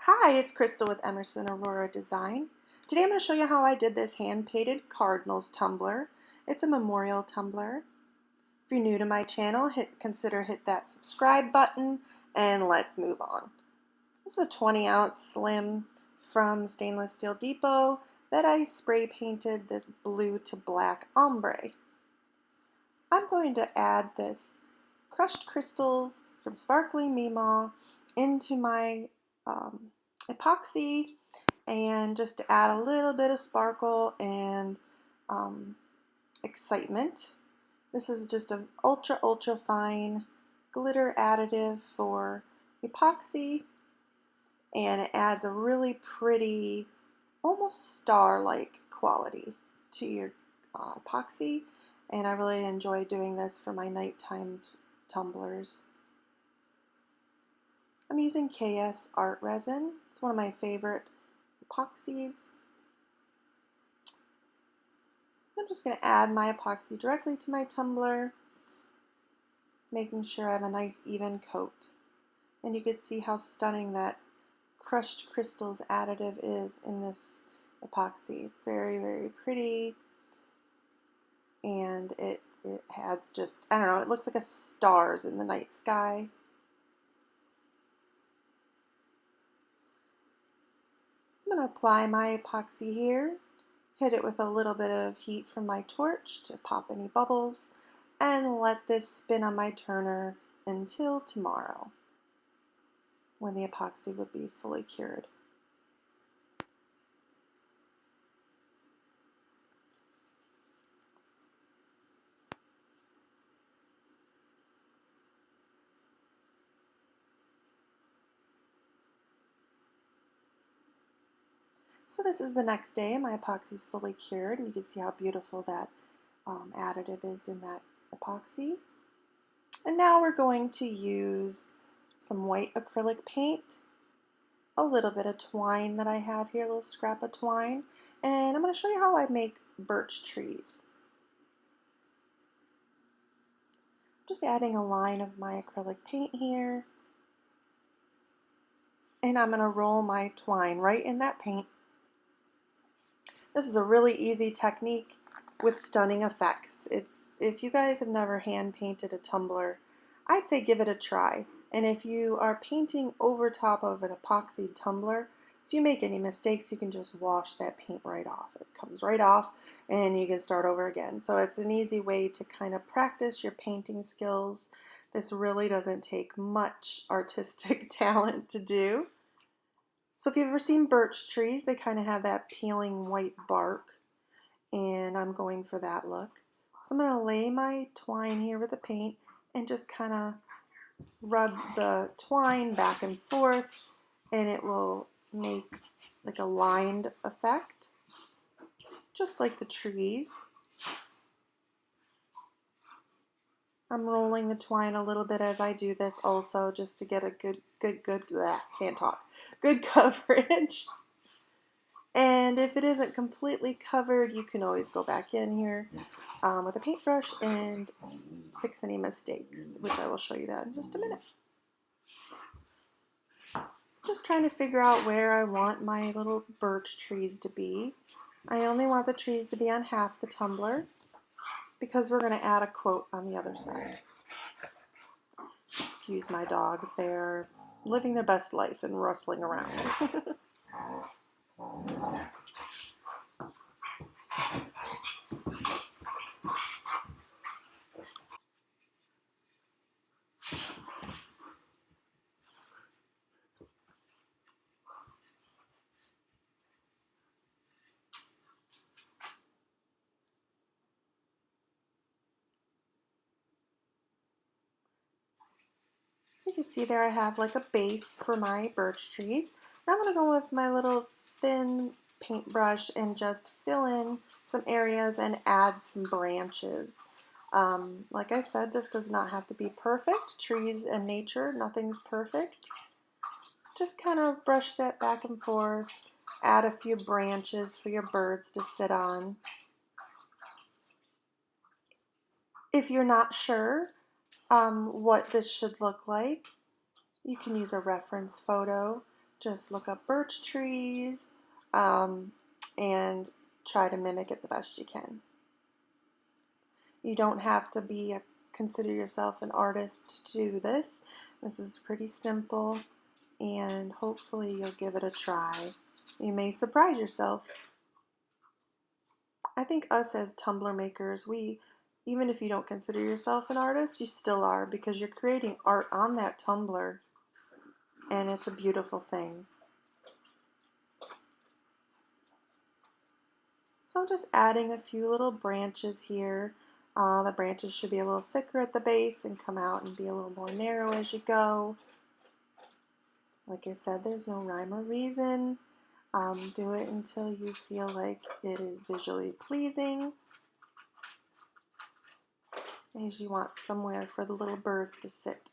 Hi, it's Crystal with Emerson Aurora Design. Today I'm going to show you how I did this hand-painted Cardinals tumbler. It's a memorial tumbler. If you're new to my channel, consider hit that subscribe button and let's move on. This is a 20-ounce slim from Stainless Steel Depot that I spray painted this blue to black ombre. I'm going to add this crushed crystals from Sparkling Mima into my epoxy, and just to add a little bit of sparkle and excitement. This is just an ultra fine glitter additive for epoxy, and it adds a really pretty, almost star-like quality to your epoxy, and I really enjoy doing this for my nighttime tumblers. I'm using KS Art Resin. It's one of my favorite epoxies. I'm just going to add my epoxy directly to my tumbler, making sure I have a nice even coat. And you can see how stunning that crushed crystals additive is in this epoxy. It's very pretty, and it adds just, I don't know, it looks like a stars in the night sky. I'm going to apply my epoxy here, hit it with a little bit of heat from my torch to pop any bubbles, and let this spin on my turner until tomorrow, when the epoxy would be fully cured. So this is the next day, and my epoxy is fully cured, and you can see how beautiful that additive is in that epoxy. And now we're going to use some white acrylic paint, a little bit of twine that I have here, a little scrap of twine, and I'm going to show you how I make birch trees. Just adding a line of my acrylic paint here, and I'm going to roll my twine right in that paint. This is a really easy technique with stunning effects. If you guys have never hand painted a tumbler, I'd say give it a try. And if you are painting over top of an epoxy tumbler, if you make any mistakes, you can just wash that paint right off. It comes right off and you can start over again. So it's an easy way to kind of practice your painting skills. This really doesn't take much artistic talent to do. So if you've ever seen birch trees, they kind of have that peeling white bark, and I'm going for that look. So I'm going to lay my twine here with the paint and just kind of rub the twine back and forth, and it will make like a lined effect, just like the trees. I'm rolling the twine a little bit as I do this also, just to get a good coverage. And if it isn't completely covered, you can always go back in here with a paintbrush and fix any mistakes, which I will show you that in just a minute. So just trying to figure out where I want my little birch trees to be. I only want the trees to be on half the tumbler because we're going to add a quote on the other side. Excuse my dogs, they're living their best life and rustling around. So you can see there I have like a base for my birch trees. Now I'm going to go with my little thin paintbrush and just fill in some areas and add some branches. Like I said, this does not have to be perfect. Trees and nature, nothing's perfect. Just kind of brush that back and forth, add a few branches for your birds to sit on. If you're not sure what this should look like, you can use a reference photo Just look up birch trees and try to mimic it the best you can. You don't have to consider yourself an artist to do this. This is pretty simple, and hopefully you'll give it a try. You may surprise yourself. I think us as tumbler makers, even if you don't consider yourself an artist, you still are, because you're creating art on that tumbler, and it's a beautiful thing. So I'm just adding a few little branches here. The branches should be a little thicker at the base and come out and be a little more narrow as you go. Like I said, there's no rhyme or reason. Do it until you feel like it is visually pleasing, as you want somewhere for the little birds to sit.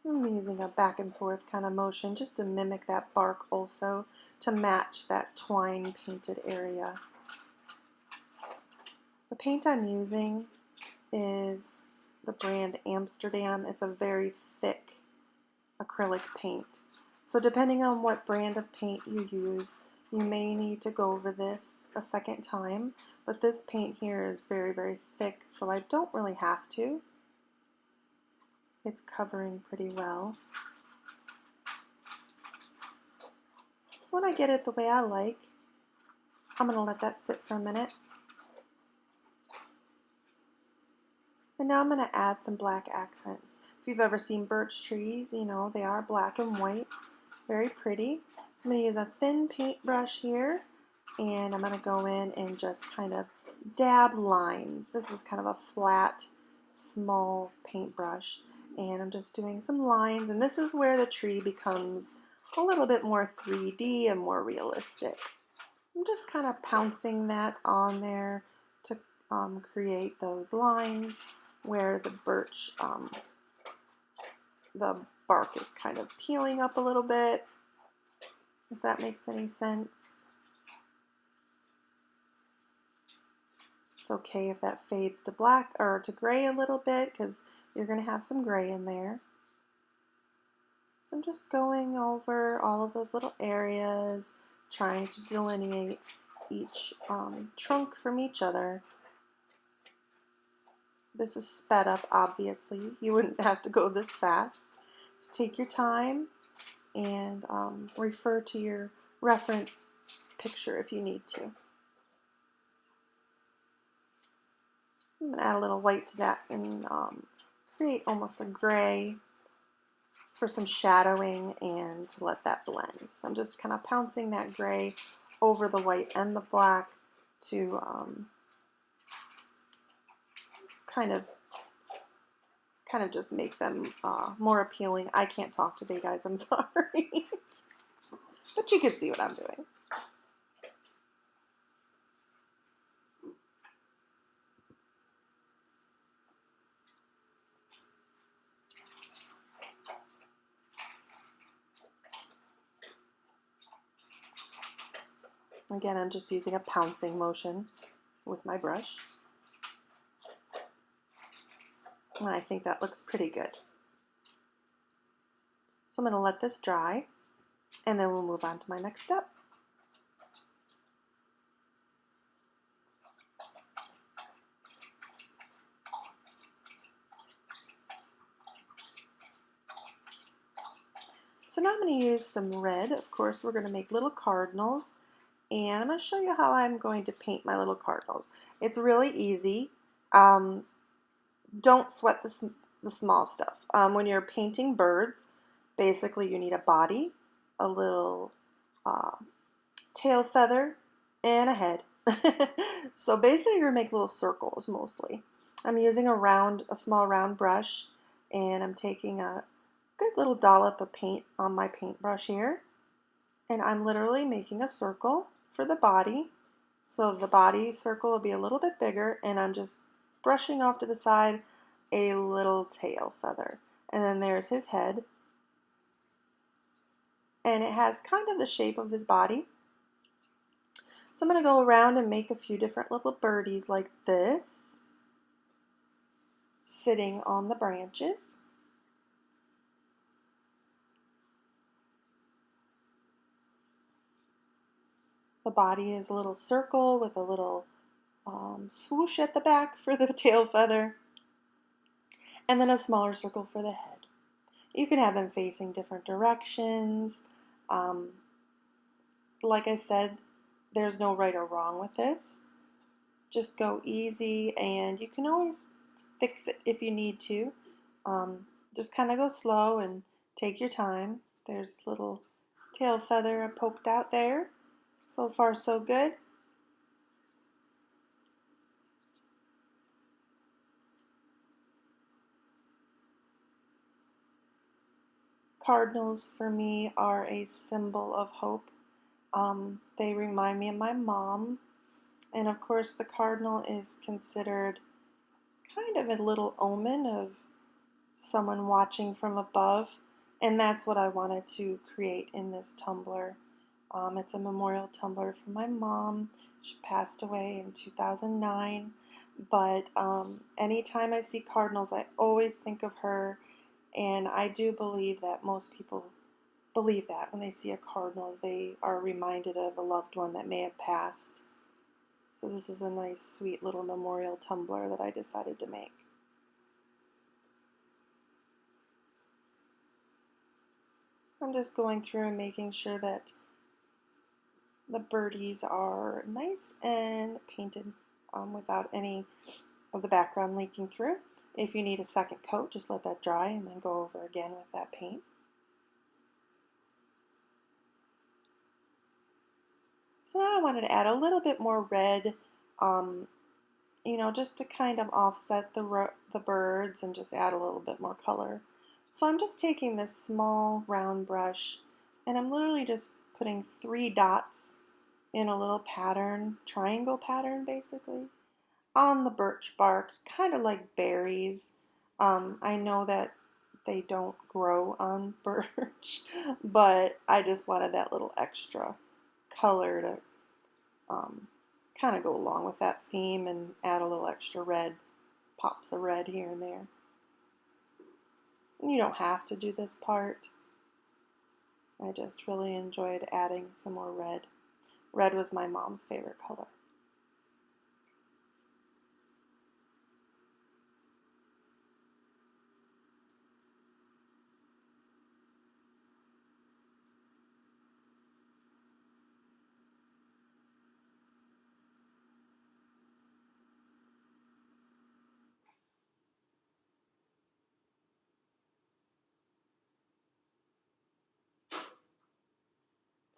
I'm using a back and forth kind of motion just to mimic that bark also, to match that twine painted area. The paint I'm using is the brand Amsterdam. It's a very thick acrylic paint. So depending on what brand of paint you use, you may need to go over this a second time, but this paint here is very, very thick, so I don't really have to. It's covering pretty well. So when I get it the way I like, I'm going to let that sit for a minute. And now I'm going to add some black accents. If you've ever seen birch trees, you know they are black and white. Very pretty. So I'm going to use a thin paintbrush here, and I'm going to go in and just kind of dab lines. This is kind of a flat, small paintbrush, and I'm just doing some lines, and this is where the tree becomes a little bit more 3D and more realistic. I'm just kind of pouncing that on there to create those lines where the birch, the bark is kind of peeling up a little bit, if that makes any sense. It's okay if that fades to black or to gray a little bit, because you're going to have some gray in there. So I'm just going over all of those little areas, trying to delineate each trunk from each other. This is sped up, obviously. You wouldn't have to go this fast. Just take your time and refer to your reference picture if you need to. I'm going to add a little white to that and create almost a gray for some shadowing and to let that blend. So I'm just kind of pouncing that gray over the white and the black to kind of just make them more appealing. I can't talk today, guys, I'm sorry. But you can see what I'm doing. Again, I'm just using a pouncing motion with my brush. And I think that looks pretty good. So I'm going to let this dry, and then we'll move on to my next step. So now I'm going to use some red. Of course, we're going to make little cardinals, and I'm going to show you how I'm going to paint my little cardinals. It's really easy. Don't sweat the small stuff. When you're painting birds, basically you need a body, a little tail feather, and a head. So basically you're going to make little circles mostly. I'm using a small round brush, and I'm taking a good little dollop of paint on my paintbrush here, and I'm literally making a circle for the body. So the body circle will be a little bit bigger, and I'm just brushing off to the side a little tail feather. And then there's his head, and it has kind of the shape of his body. So I'm going to go around and make a few different little birdies like this, sitting on the branches. The body is a little circle with a little swoosh at the back for the tail feather, and then a smaller circle for the head. You can have them facing different directions. Like I said, there's no right or wrong with this. Just go easy, and you can always fix it if you need to. Just kind of go slow and take your time. There's a little tail feather poked out there. So far, so good. Cardinals for me are a symbol of hope. They remind me of my mom. And of course, the cardinal is considered kind of a little omen of someone watching from above. And that's what I wanted to create in this tumbler. It's a memorial tumbler for my mom. She passed away in 2009. But anytime I see cardinals, I always think of her. And I do believe that most people believe that when they see a cardinal, they are reminded of a loved one that may have passed. So this is a nice, sweet little memorial tumbler that I decided to make. I'm just going through and making sure that the birdies are nice and painted without any of the background leaking through. If you need a second coat, just let that dry and then go over again with that paint. So now I wanted to add a little bit more red, just to kind of offset the birds and just add a little bit more color. So I'm just taking this small round brush and I'm literally just putting 3 dots in a little pattern, triangle pattern basically, on the birch bark, kind of like berries. I know that they don't grow on birch, but I just wanted that little extra color to kind of go along with that theme and add a little extra red, pops of red here and there. And you don't have to do this part. I just really enjoyed adding some more red. Red was my mom's favorite color.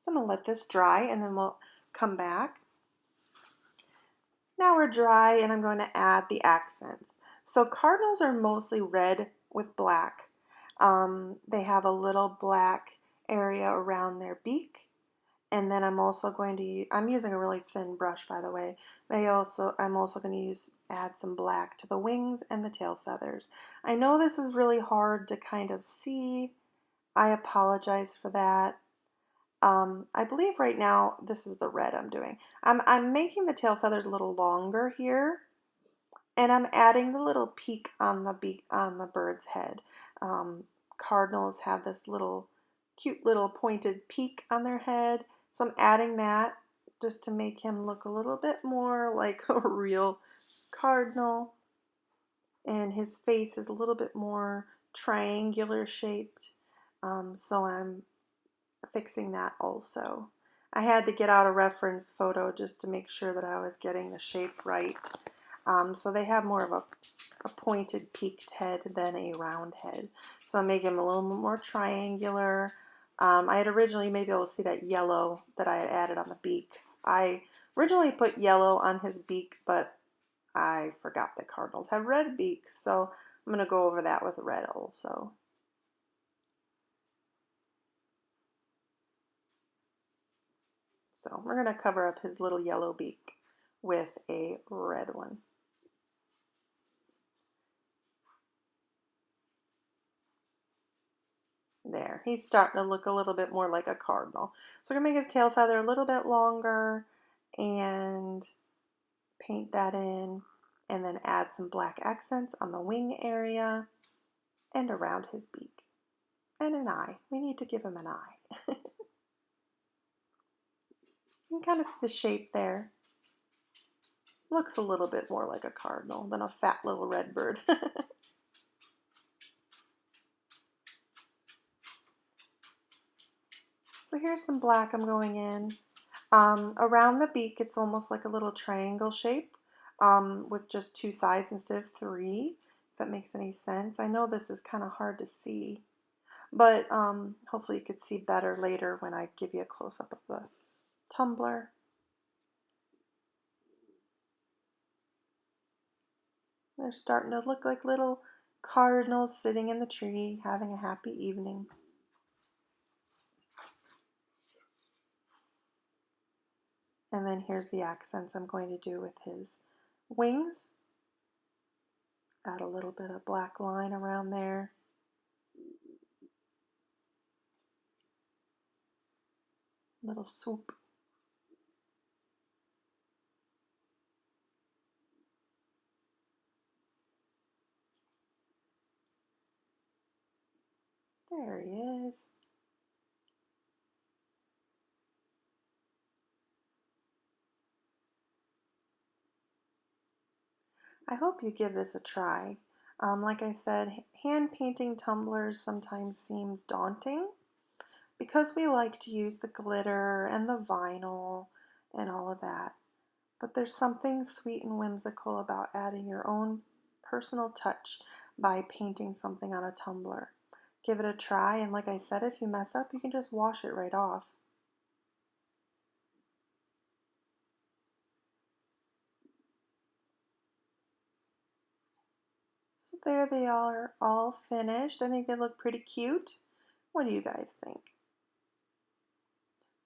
So I'm going to let this dry and then we'll come back. Now we're dry and I'm going to add the accents. So cardinals are mostly red with black. They have a little black area around their beak. And then I'm also going to I'm using a really thin brush, by the way. I'm also going to add some black to the wings and the tail feathers. I know this is really hard to kind of see. I apologize for that. I believe right now this is the red I'm doing. I'm making the tail feathers a little longer here, and I'm adding the little peak on the beak on the bird's head. Cardinals have this little cute little pointed peak on their head, so I'm adding that just to make him look a little bit more like a real cardinal. And his face is a little bit more triangular shaped, so I'm fixing that also. I had to get out a reference photo just to make sure that I was getting the shape right. So they have more of a pointed peaked head than a round head. So I'm making them a little more triangular. I had originally, maybe able to see that yellow that I had added on the beaks. I originally put yellow on his beak, but I forgot that cardinals have red beaks. So I'm going to go over that with red also. So we're going to cover up his little yellow beak with a red one. There, he's starting to look a little bit more like a cardinal. So we're going to make his tail feather a little bit longer and paint that in, and then add some black accents on the wing area and around his beak. And an eye. We need to give him an eye. You can kind of see the shape there. Looks a little bit more like a cardinal than a fat little red bird. So here's some black I'm going in. Around the beak, it's almost like a little triangle shape with just 2 sides instead of 3, if that makes any sense. I know this is kind of hard to see, but hopefully you could see better later when I give you a close-up of the tumbler. They're starting to look like little cardinals sitting in the tree having a happy evening. And then here's the accents I'm going to do with his wings. Add a little bit of black line around there. Little swoop. There he is. I hope you give this a try. Like I said, hand painting tumblers sometimes seems daunting because we like to use the glitter and the vinyl and all of that. But there's something sweet and whimsical about adding your own personal touch by painting something on a tumbler. Give it a try, and like I said, if you mess up, you can just wash it right off. So there they are, all finished. I think they look pretty cute. What do you guys think?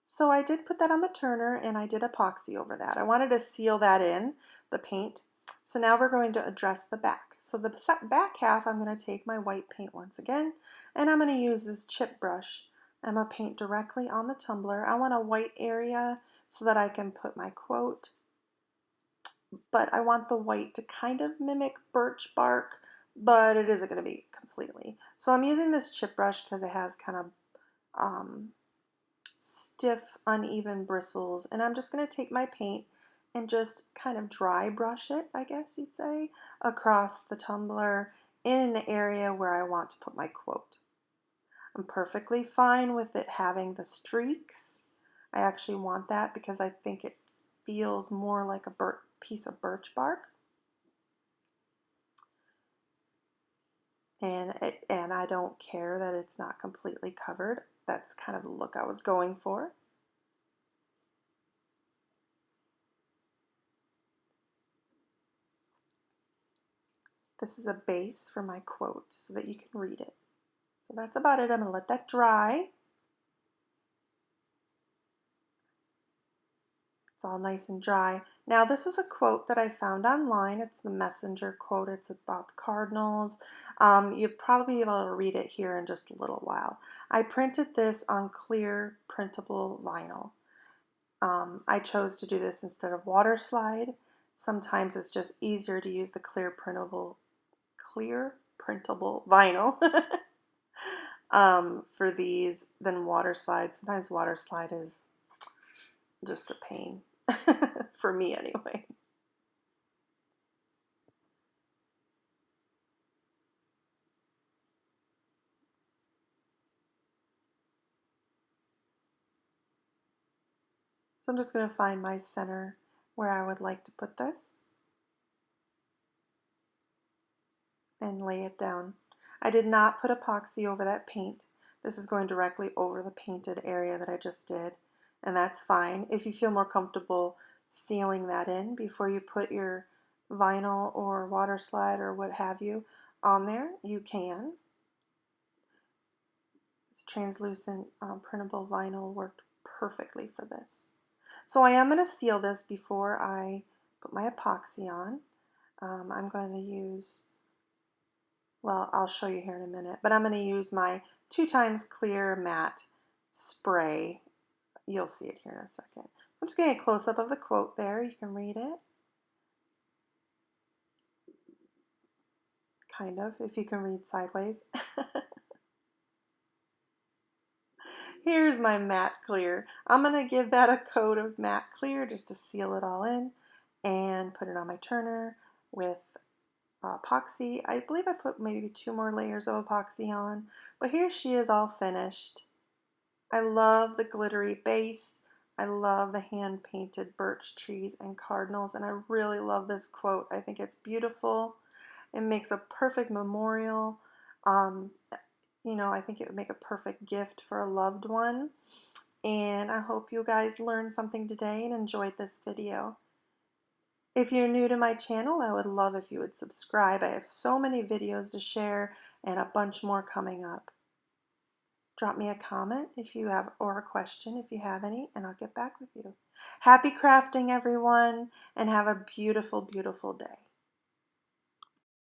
So I did put that on the turner and I did epoxy over that. I wanted to seal that in, the paint. So now we're going to address the back. So the back half, I'm going to take my white paint once again, and I'm going to use this chip brush. I'm going to paint directly on the tumbler. I want a white area so that I can put my quote, but I want the white to kind of mimic birch bark, but it isn't going to be completely. So I'm using this chip brush because it has kind of stiff, uneven bristles, and I'm just going to take my paint and just kind of dry brush it, I guess you'd say, across the tumbler in an area where I want to put my quote. I'm perfectly fine with it having the streaks. I actually want that because I think it feels more like a piece of birch bark. And I don't care that it's not completely covered. That's kind of the look I was going for. This is a base for my quote so that you can read it. So that's about it. I'm going to let that dry. It's all nice and dry. Now this is a quote that I found online. It's the Messenger quote. It's about the Cardinals. You'll probably be able to read it here in just a little while. I printed this on clear printable vinyl. I chose to do this instead of water slide. Sometimes it's just easier to use the clear printable vinyl for these than water slide. Sometimes water slide is just a pain for me anyway. So I'm just going to find my center where I would like to put this and lay it down. I did not put epoxy over that paint. This is going directly over the painted area that I just did, and that's fine. If you feel more comfortable sealing that in before you put your vinyl or water slide or what have you on there, you can. This translucent printable vinyl worked perfectly for this. So I am going to seal this before I put my epoxy on. I'm going to use, well, I'll show you here in a minute, but I'm going to use my 2x clear matte spray You'll see it here in a second. So I'm just getting a close-up of the quote there. You can read it. Kind of, if you can read sideways. Here's my matte clear. I'm going to give that a coat of matte clear just to seal it all in and put it on my turner with epoxy. I believe I put maybe 2 more layers of epoxy on, but here she is all finished. I love the glittery base. I love the hand-painted birch trees and cardinals, and I really love this quote. I think it's beautiful. It makes a perfect memorial. You know, I think it would make a perfect gift for a loved one. And I hope you guys learned something today and enjoyed this video. If you're new to my channel, I would love if you would subscribe. I have so many videos to share and a bunch more coming up. Drop me a comment if you have, or a question if you have any, and I'll get back with you. Happy crafting, everyone, and have a beautiful, beautiful day.